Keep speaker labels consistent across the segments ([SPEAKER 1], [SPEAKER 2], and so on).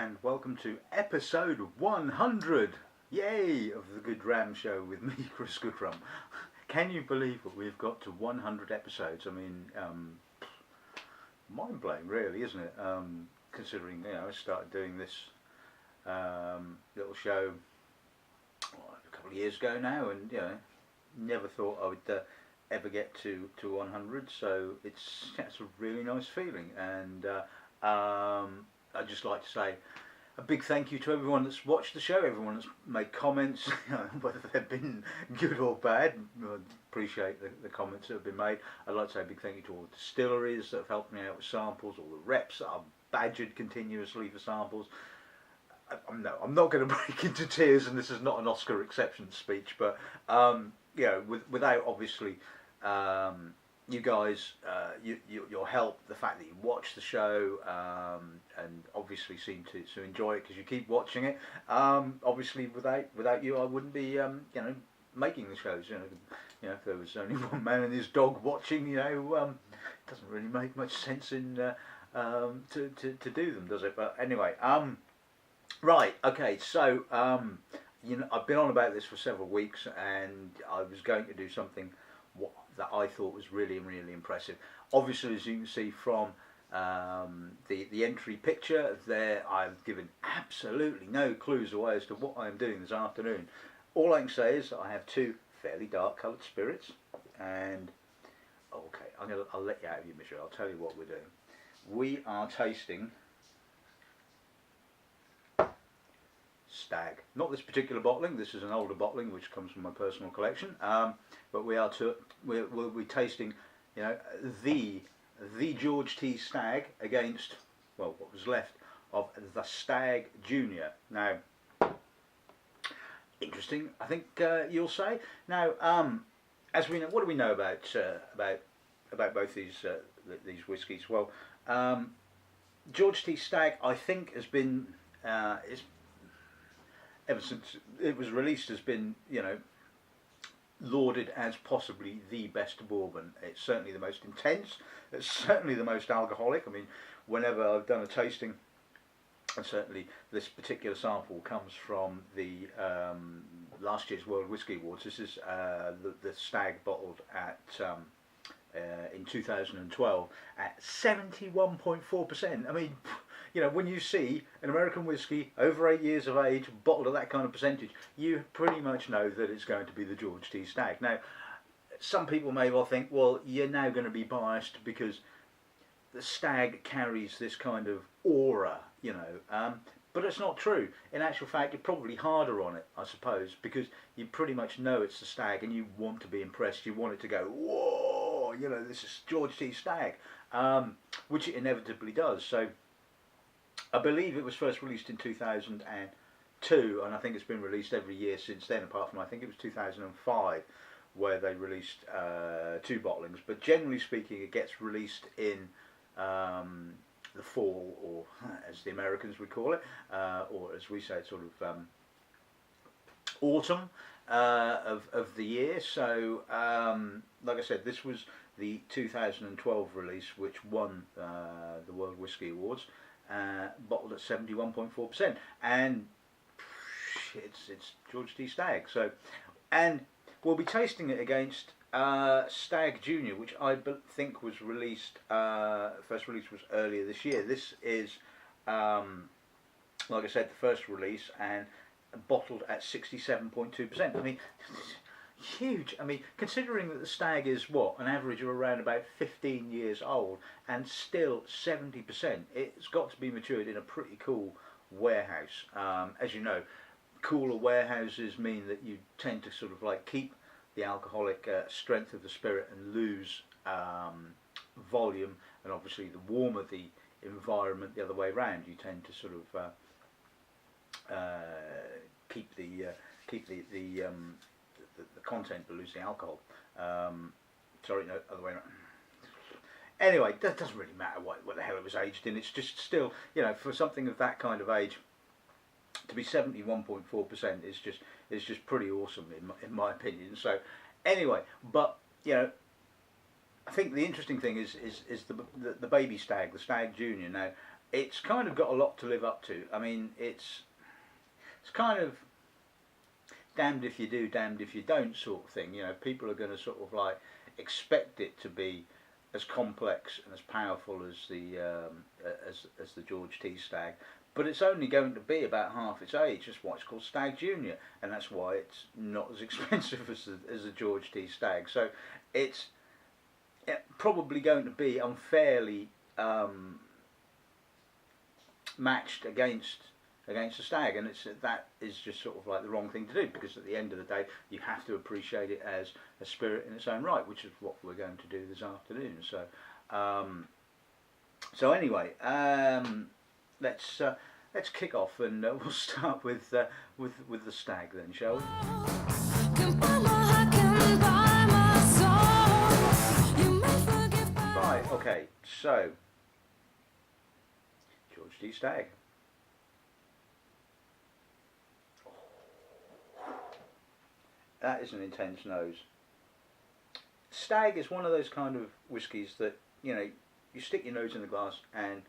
[SPEAKER 1] and welcome to episode 100, yay, of the Good Dram show with me, Chris Goodrum. Can you believe that we've got to 100 episodes? I mean, mind-blowing really, isn't it? Considering, I started doing this little show a couple of years ago now, and, never thought I would ever get to 100, so it's a really nice feeling. And I'd just like to say a big thank you to everyone that's watched the show, everyone that's made comments, whether they've been good or bad. I appreciate the comments that have been made. I'd like to say a big thank you to all the distilleries that have helped me out with samples, all the reps that I've badgered continuously for samples. I'm not going to break into tears, and this is not an Oscar acceptance speech, but without obviously you guys, your help, the fact that you watch the show, and obviously seem to enjoy it because you keep watching it. Obviously, without you, I wouldn't be making the shows. If there was only one man and his dog watching, it doesn't really make much sense in to do them, does it? But anyway, right, okay, so I've been on about this for several weeks, and I was going to do something that I thought was really impressive. Obviously, as you can see from the entry picture there, I've given absolutely no clues away as to what I'm doing this afternoon. All I can say is I have two fairly dark coloured spirits, and okay, I'll let you out of your misery. I'll tell you what we're doing. We are tasting Stagg. Not this particular bottling. This is an older bottling which comes from my personal collection. But we'll be tasting, the George T. Stagg against, well, what was left of the Stagg Junior. Now, interesting, I think you'll say. Now, as we know, what do we know about both these whiskies? Well, George T. Stagg, I think, has been ever since it was released, has been, lauded as possibly the best bourbon. It's certainly the most intense, it's certainly the most alcoholic. I mean, whenever I've done a tasting, and certainly this particular sample comes from the last year's World Whisky Awards. This is the Stagg bottled at in 2012 at 71.4%. I mean, when you see an American whiskey over 8 years of age bottled at that kind of percentage, you pretty much know that it's going to be the George T. Stagg. Now, some people may well think, well, you're now going to be biased because the Stagg carries this kind of aura, but it's not true. In actual fact, you're probably harder on it, I suppose, because you pretty much know it's the Stagg and you want to be impressed. You want it to go, whoa, this is George T. Stagg, which it inevitably does. So I believe it was first released in 2002, and I think it's been released every year since then, apart from, I think it was 2005 where they released two bottlings. But generally speaking, it gets released in the fall, or as the Americans would call it, or as we say, sort of autumn of the year. So, like I said, this was the 2012 release, which won the World Whisky Awards. Bottled at 71.4%, and it's George T. Stagg. So, and we'll be tasting it against Stagg Junior, which I think was released. First release was earlier this year. This is, like I said, the first release, and bottled at 67.2%. I mean, huge. I mean, considering that the Stagg is an average of around about 15 years old, and still 70%, it's got to be matured in a pretty cool warehouse. As you know, cooler warehouses mean that you tend to sort of like keep the alcoholic strength of the spirit and lose volume, and obviously the warmer the environment the other way around, you tend to sort of keep the content but lose the alcohol. Sorry, no, other way around. Anyway, that doesn't really matter what the hell it was aged in. It's just still, for something of that kind of age, to be 71.4% is just pretty awesome in my opinion. So anyway, but I think the interesting thing is the baby Stagg, the Stagg Junior. Now, it's kind of got a lot to live up to. I mean, it's kind of damned if you do, damned if you don't sort of thing. You know, people are going to sort of like expect it to be as complex and as powerful as the George T Stagg, but it's only going to be about half its age. That's why it's called Stagg Junior, and that's why it's not as expensive as the George T Stagg. So it's probably going to be unfairly matched against the Stagg, and that is just sort of like the wrong thing to do, because at the end of the day you have to appreciate it as a spirit in its own right, which is what we're going to do this afternoon. So anyway, let's kick off, and we'll start with the Stagg then, shall we? Right, okay, so George T Stagg. That is an intense nose. Stagg is one of those kind of whiskies that, you know, you stick your nose in the glass and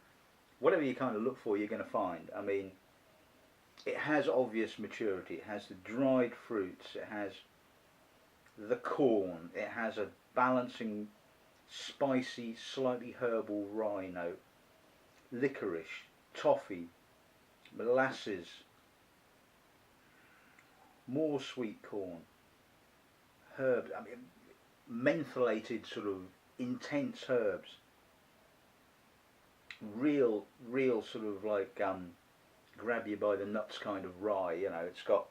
[SPEAKER 1] whatever you kind of look for, you're going to find. I mean, it has obvious maturity. It has the dried fruits. It has the corn. It has a balancing, spicy, slightly herbal rye note, licorice, toffee, molasses, more sweet corn, herbs. I mean, mentholated sort of intense herbs. Real sort of like grab you by the nuts kind of rye. You know, it's got.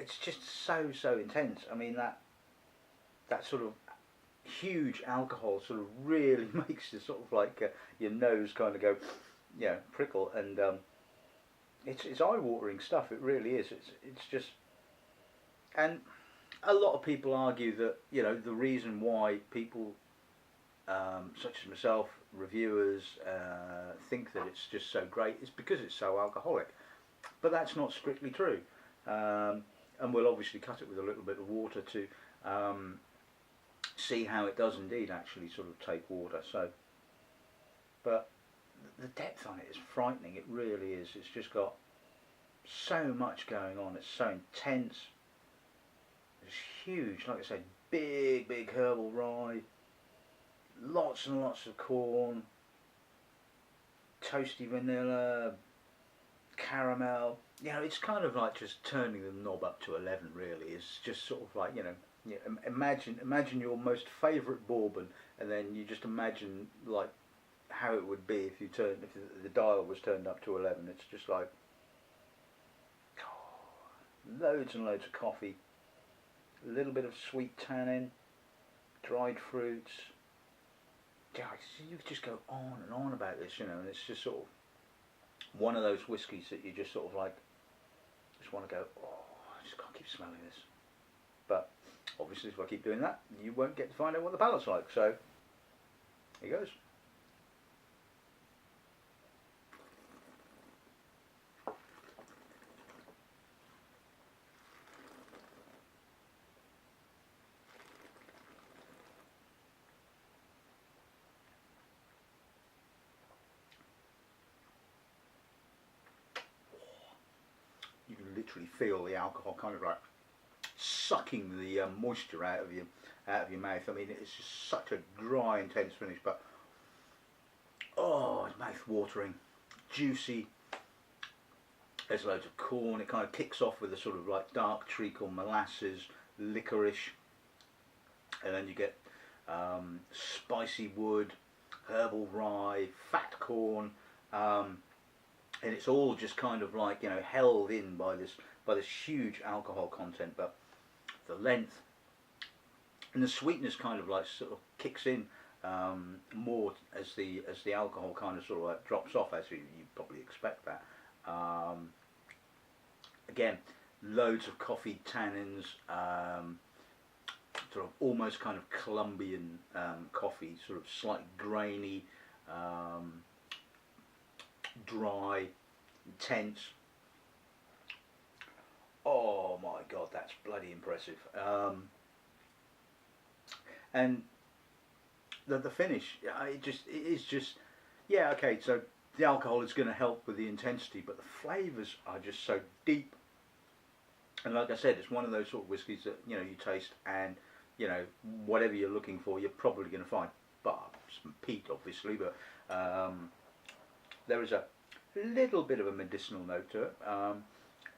[SPEAKER 1] It's just so intense. I mean, that sort of huge alcohol sort of really makes you sort of like your nose kind of go, you know, prickle, and it's eye-watering stuff. It really is. It's just, and a lot of people argue that, you know, the reason why people such as myself, reviewers, think that it's just so great is because it's so alcoholic, but that's not strictly true. And we'll obviously cut it with a little bit of water to see how it does indeed actually sort of take water. So, but the depth on it is frightening. It really is. It's just got so much going on. It's so intense. It's huge. Like I said, big herbal rye. Lots and lots of corn. Toasty vanilla. Caramel. You know, it's kind of like just turning the knob up to 11. Really, it's just sort of like, you know. Imagine your most favourite bourbon, and then you just imagine like how it would be if the dial was turned up to 11. It's just like loads and loads of coffee, a little bit of sweet tannin, dried fruits. Yeah, you could just go on and on about this, you know, and it's just sort of one of those whiskies that you just sort of like just want to go, oh, I just can't keep smelling this. But obviously, if I keep doing that, you won't get to find out what the palate's like. So here goes. You can literally feel the alcohol kind of like sucking the moisture out of your mouth. I mean, it's just such a dry, intense finish, but oh, it's mouth-watering, juicy. There's loads of corn. It kind of kicks off with a sort of like dark treacle, molasses, licorice, and then you get spicy wood, herbal rye, fat corn, and it's all just kind of like, you know, held in by this huge alcohol content, but the length and the sweetness kind of like sort of kicks in more as the alcohol kind of sort of like drops off, as you probably expect that. Again, loads of coffee tannins, sort of almost kind of Colombian coffee, sort of slightly grainy, dry, intense. Oh my god, that's bloody impressive. And the finish, it is just yeah, okay, so the alcohol is going to help with the intensity, but the flavours are just so deep. And like I said, it's one of those sort of whiskies that you taste, and whatever you're looking for, you're probably going to find. Bar some peat, obviously, but there is a little bit of a medicinal note to it.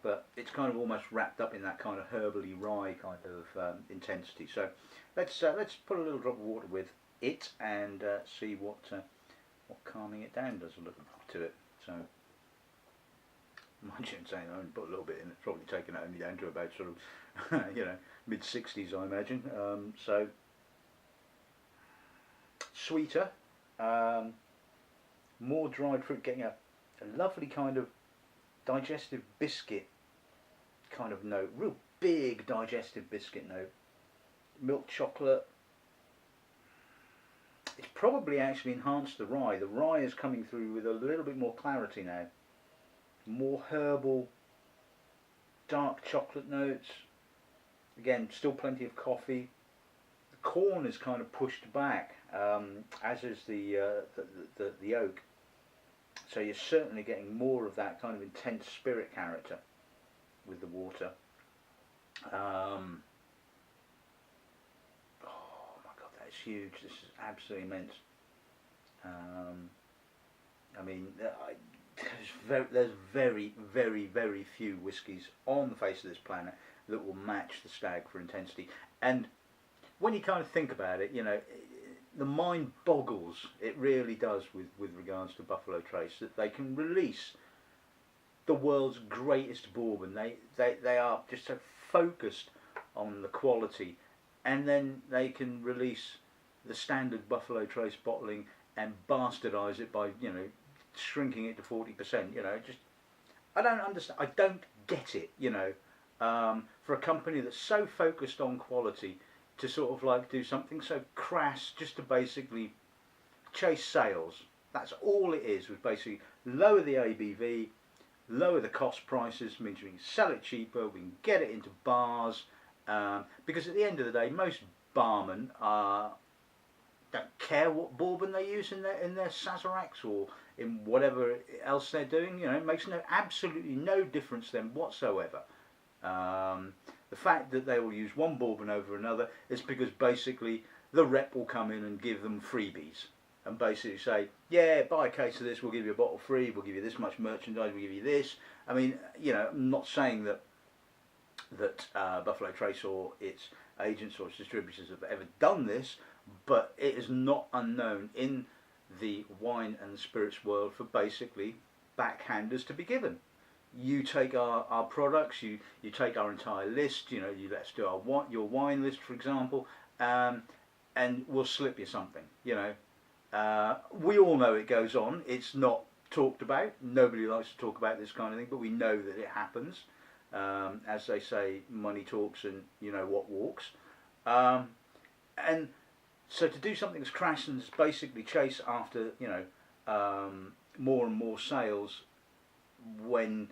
[SPEAKER 1] But it's kind of almost wrapped up in that kind of herbally rye kind of intensity. So let's put a little drop of water with it and see what calming it down does a little to it. So, mind you, saying I only put a little bit in, it's probably taken it only down to about sort of mid 60s, I imagine. So sweeter, more dried fruit, getting a lovely kind of digestive biscuit kind of note, real big digestive biscuit note. Milk chocolate. It's probably actually enhanced the rye. The rye is coming through with a little bit more clarity now. More herbal, dark chocolate notes. Again, still plenty of coffee. The corn is kind of pushed back, as is the oak. So you're certainly getting more of that kind of intense spirit character with the water. Oh my God, that is huge. This is absolutely immense. I mean, there's very, very, very few whiskies on the face of this planet that will match the Stagg for intensity. And when you kind of think about it, the mind boggles, it really does, with regards to Buffalo Trace, that they can release the world's greatest bourbon. They are just so focused on the quality, and then they can release the standard Buffalo Trace bottling and bastardise it by shrinking it to 40%. Just I don't understand. I don't get it. For a company that's so focused on quality, to sort of like do something so crass just to basically chase sales. That's all it is, was basically lower the ABV, lower the cost prices, means we can sell it cheaper, we can get it into bars, because at the end of the day, most barmen don't care what bourbon they use in their Sazeracs or in whatever else they're doing. It makes absolutely no difference to them whatsoever. The fact that they will use one bourbon over another is because basically the rep will come in and give them freebies and basically say, yeah, buy a case of this, we'll give you a bottle free, we'll give you this much merchandise, we'll give you this. I mean, I'm not saying that Buffalo Trace or its agents or its distributors have ever done this, but it is not unknown in the wine and spirits world for basically backhanders to be given. You take our products, you take our entire list, you let us do your wine list, for example, and we'll slip you something. We all know it goes on. It's not talked about. Nobody likes to talk about this kind of thing, but we know that it happens. As they say, money talks, and what walks. And so to do something as crass and basically chase after more and more sales, when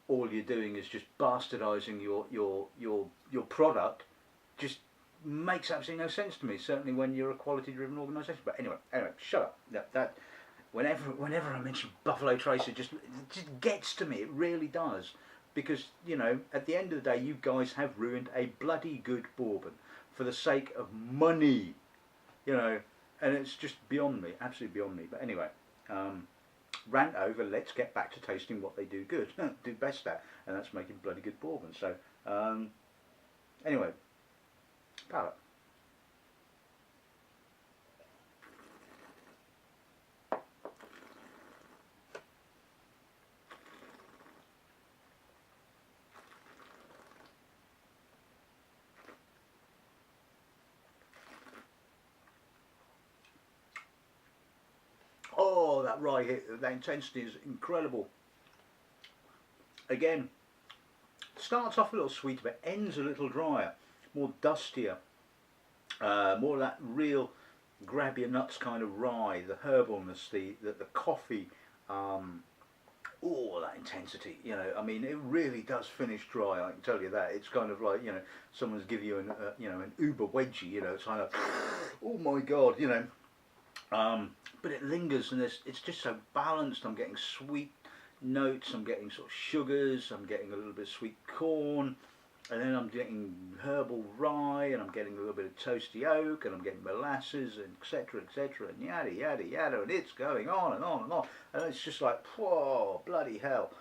[SPEAKER 1] all you're doing is just bastardising your product, just makes absolutely no sense to me. Certainly when you're a quality-driven organisation. But anyway, shut up. That whenever I mention Buffalo Trace, it just gets to me. It really does, because at the end of the day, you guys have ruined a bloody good bourbon for the sake of money. And it's just beyond me, absolutely beyond me. But anyway. Rant over, let's get back to tasting what they do good, do best at, and that's making bloody good bourbon. So, anyway, palate. Oh, that rye hit, that intensity is incredible. Again, starts off a little sweeter, but ends a little drier, more dustier, more of that real grab your nuts kind of rye, the herbalness, the coffee, oh, that intensity. I mean, it really does finish dry. I can tell you that. It's kind of like someone's giving you an an Uber wedgie. It's kind of, oh my God, but it lingers, and it's just so balanced. I'm getting sweet notes, I'm getting sort of sugars, I'm getting a little bit of sweet corn, and then I'm getting herbal rye, and I'm getting a little bit of toasty oak, and I'm getting molasses, and etc., and yada yada yada, and it's going on and on and on, and it's just like, whoa, bloody hell.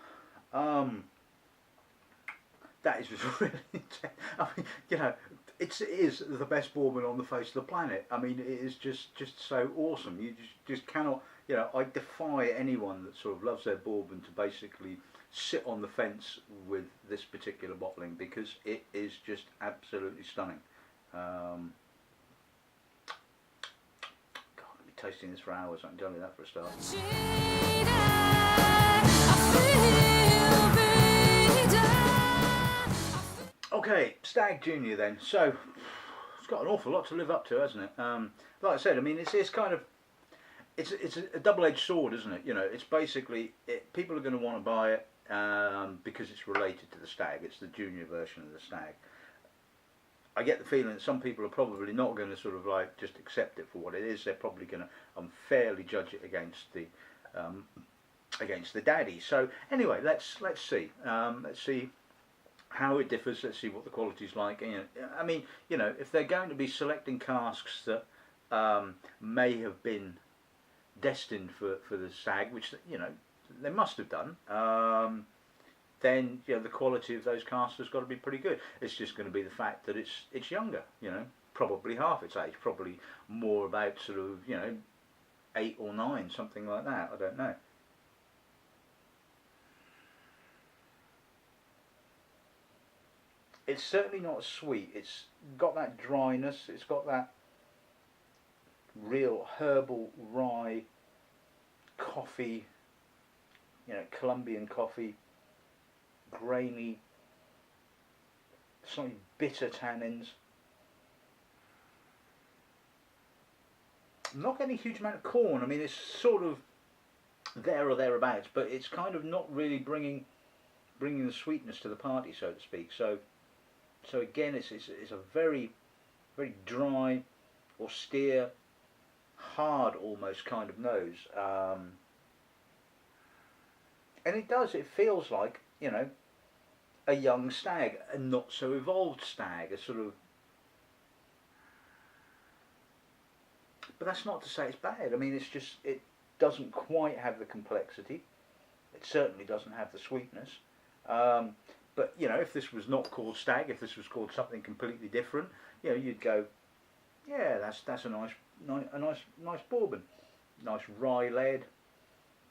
[SPEAKER 1] That is just really intense. I mean, it is the best bourbon on the face of the planet. I mean, it is just so awesome. You just cannot. I defy anyone that sort of loves their bourbon to basically sit on the fence with this particular bottling, because it is just absolutely stunning. God, I'll be tasting this for hours. I can tell you that for a start. Okay, Stagg Junior then. So it's got an awful lot to live up to, hasn't it? Like I said, I mean, it's kind of it's a double-edged sword, isn't it? It's basically people are going to want to buy it because it's related to the Stagg. It's the junior version of the Stagg. I get the feeling that some people are probably not going to sort of like just accept it for what it is. They're probably going to unfairly judge it against the daddy. So anyway, let's see. Let's see how it differs. Let's see what the quality's like. I mean, if they're going to be selecting casks that may have been destined for the Stagg, which they must have done, then the quality of those casks has got to be pretty good. It's just going to be the fact that it's younger, probably half its age, probably more about sort of 8 or 9, something like that. I don't know. It's certainly not sweet. It's got that dryness. It's got that real herbal rye coffee, Colombian coffee, grainy, slightly bitter tannins. I'm not getting a huge amount of corn. I mean, it's sort of there or thereabouts, but it's kind of not really bringing the sweetness to the party, so to speak. So again, it's a very, very dry, austere, hard almost kind of nose, and it feels like a young Stagg, a not so evolved Stagg, a sort of. But that's not to say it's bad. I mean, it's just it doesn't quite have the complexity. It certainly doesn't have the sweetness. But if this was not called Stagg, if this was called something completely different, you'd go, yeah, that's a nice bourbon, nice rye led,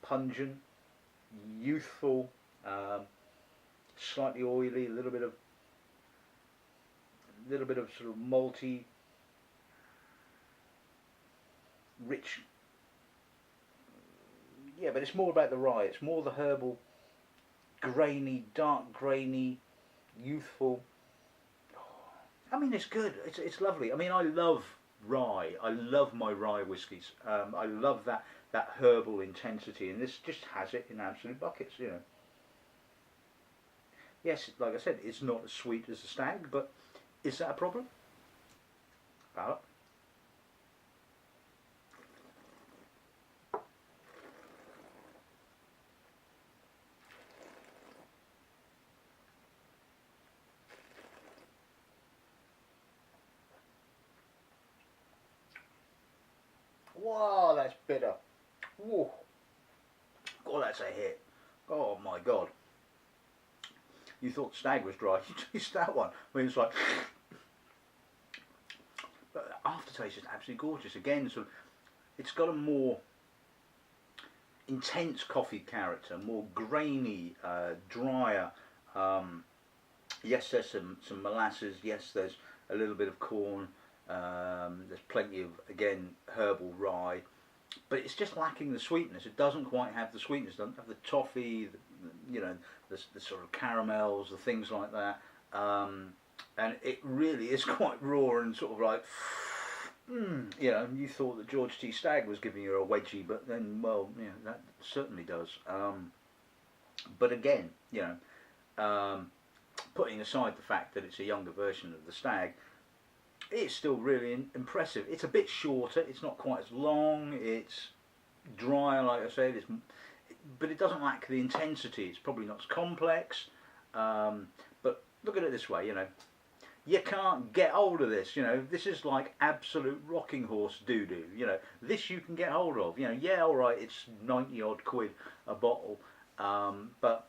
[SPEAKER 1] pungent, youthful, slightly oily, a little bit of sort of malty, rich. Yeah, but it's more about the rye. It's more the herbal, grainy, dark grainy, youthful. I mean, it's good. It's lovely. I mean, I love rye. I love my rye whiskies. I love that herbal intensity, and this just has it in absolute buckets. Yes, like I said, it's not as sweet as the Stagg, but is that a problem? Palate. Wow, that's bitter. Whoa. God, that's a hit. Oh my God. You thought Stagg was dry. You taste that one. I mean, it's like. But the aftertaste is absolutely gorgeous. Again, sort of, it's got a more intense coffee character, more grainy, drier. Yes, there's some molasses. Yes, there's a little bit of corn. There's plenty of, again, herbal rye, but it's just lacking the sweetness. It doesn't quite have the sweetness. It doesn't have the toffee, the sort of caramels, the things like that. And it really is quite raw and sort of like, you thought that George T. Stagg was giving you a wedgie, but then, well, that certainly does. But again, putting aside the fact that it's a younger version of the Stagg, it's still really impressive. It's a bit shorter. It's not quite as long. It's drier, like I said. But it doesn't lack the intensity. It's probably not as complex. But look at it this way, you know, you can't get hold of this. You know, this is like absolute rocking horse doo-doo. You know, this you can get hold of. You know, yeah, all right, it's 90 odd quid a bottle, but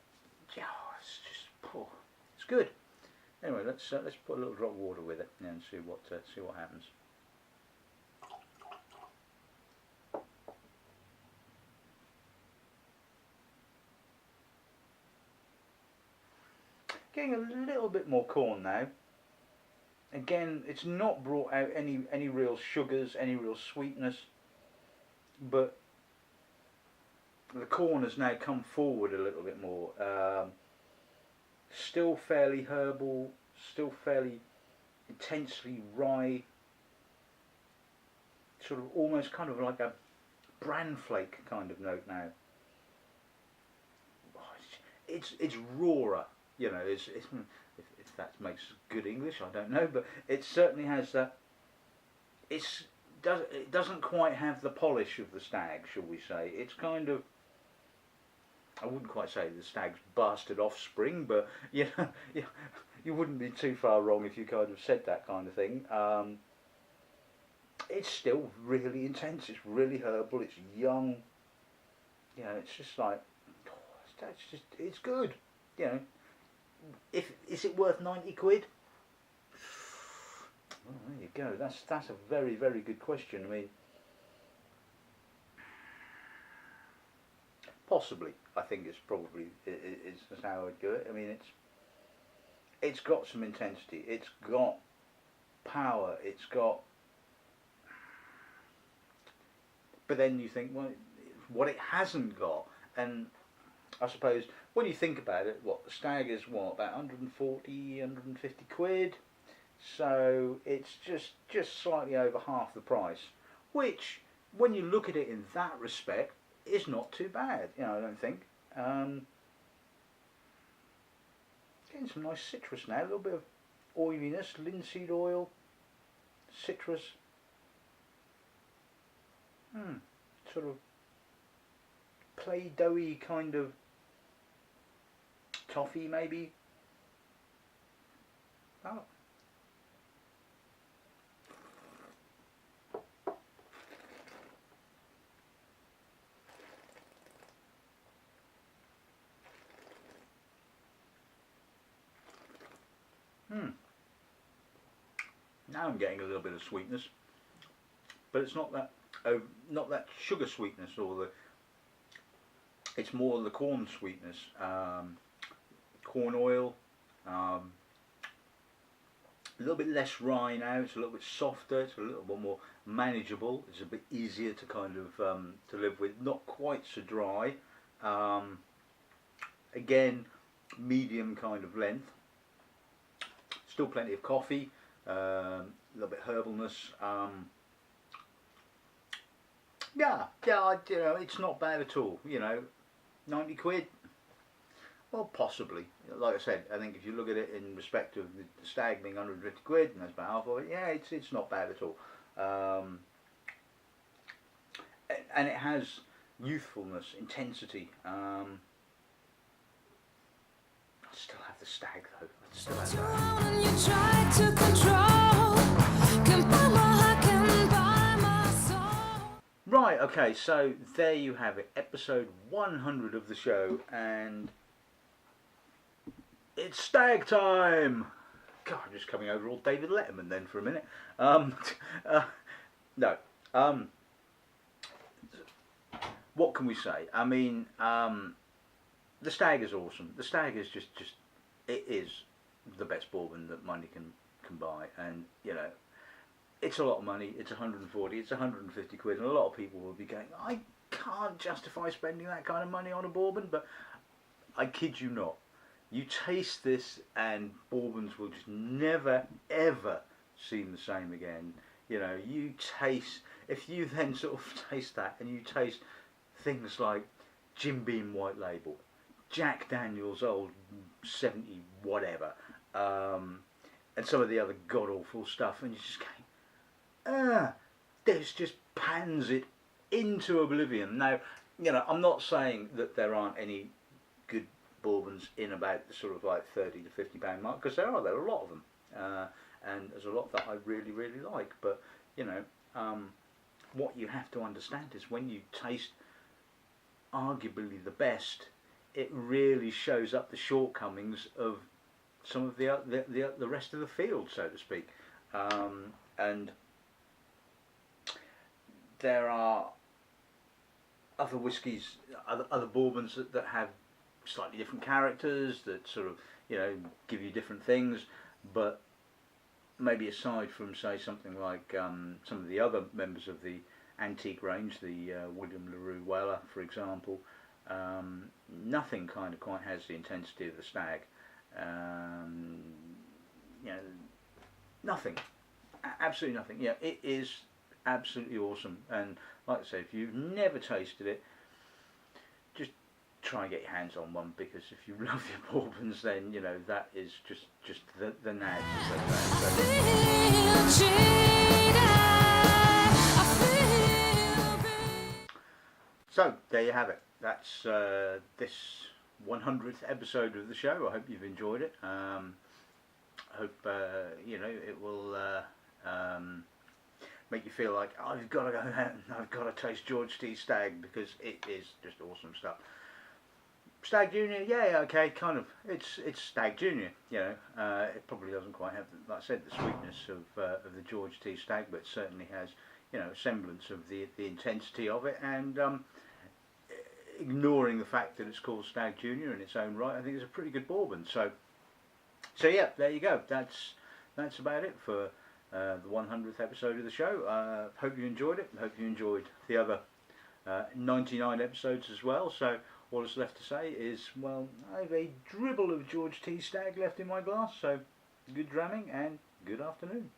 [SPEAKER 1] yeah, it's just, oh, it's good. Anyway, let's put a little drop of water with it and see what happens. Getting a little bit more corn now. Again, it's not brought out any real sugars, any real sweetness, but the corn has now come forward a little bit more. Still fairly herbal, still fairly intensely rye, sort of almost kind of like a bran flake kind of note now. It's rawer, you know. If that makes good English, I don't know, but it certainly has that. It doesn't quite have the polish of the Stag, shall we say? It's kind of, I wouldn't quite say the Stag's bastard offspring, but you know, you wouldn't be too far wrong if you kind of said that kind of thing. It's still really intense. It's really herbal. It's young. You know, it's just like, it's good. You know, is it worth 90 quid? Well, there you go. That's a very, very good question. I mean, possibly. I think it's probably it's how I'd do it. I mean, it's got some intensity. It's got power. It's got. But then you think, well, what it hasn't got, and I suppose when you think about it, what the Stag is, what, about 140, 150 quid. So it's just slightly over half the price, which, when you look at it in that respect, is not too bad. You know, I don't think. Getting some nice citrus now. A little bit of oiliness, linseed oil, citrus. Sort of Play-Doh-y kind of toffee, maybe. Oh. Now I'm getting a little bit of sweetness, but it's not that sugar sweetness, it's more the corn sweetness, corn oil, a little bit less rye now. It's a little bit softer. It's a little bit more manageable. It's a bit easier to kind of to live with. Not quite so dry. Again, medium kind of length. Still plenty of coffee. A little bit herbalness. Yeah, you know, it's not bad at all. You know, 90 quid. Well, possibly. Like I said, I think if you look at it in respect of the Stag being 150 quid, and that's about half of it, yeah, it's not bad at all. And it has youthfulness, intensity. I still have the Stag though. I still have that. Right, okay, so there you have it, episode 100 of the show, and it's Stag time! God, I'm just coming over all David Letterman then for a minute. No. What can we say? I mean, the Stag is awesome. The Stag is just it is the best bourbon that money can buy, and you know, it's a lot of money. It's 140, it's 150 quid, and a lot of people will be going, I can't justify spending that kind of money on a bourbon, but I kid you not. You taste this and bourbons will just never ever seem the same again. You know, you taste, if you then sort of taste that and you taste things like Jim Beam White Label, Jack Daniel's old 70 whatever, and some of the other god awful stuff, and you're just going, this just pans it into oblivion. Now, you know, I'm not saying that there aren't any good bourbons in about the sort of like £30 to £50 mark, because there are a lot of them, and there's a lot that I really, really like. But you know, what you have to understand is when you taste arguably the best, it really shows up the shortcomings of some of the rest of the field, so to speak. And there are other whiskies, other bourbons that have slightly different characters, that sort of, you know, give you different things. But maybe aside from, say, something like some of the other members of the antique range, the William LaRue Weller, for example, nothing kind of quite has the intensity of the Stagg. You know, nothing, absolutely nothing. Yeah, it is absolutely awesome. And like I say, if you've never tasted it, just try and get your hands on one, because if you love your bourbons, then you know that is just the nads. So there you have it. That's this 100th episode of the show. I hope you've enjoyed it. I hope you know, it will make you feel like, oh, I've got to go out and I've got to taste George T. Stagg, because it is just awesome stuff. Stagg Junior, yeah, okay, kind of. It's Stagg Junior, you know. It probably doesn't quite have, like I said, the sweetness of the George T. Stagg, but it certainly has, you know, a semblance of the intensity of it. And ignoring the fact that it's called Stagg Junior in its own right, I think it's a pretty good bourbon. So yeah, there you go. That's about it for the 100th episode of the show. Hope you enjoyed it. Hope you enjoyed the other 99 episodes as well. So all that's left to say is, well, I have a dribble of George T. Stagg left in my glass. So good dramming and good afternoon.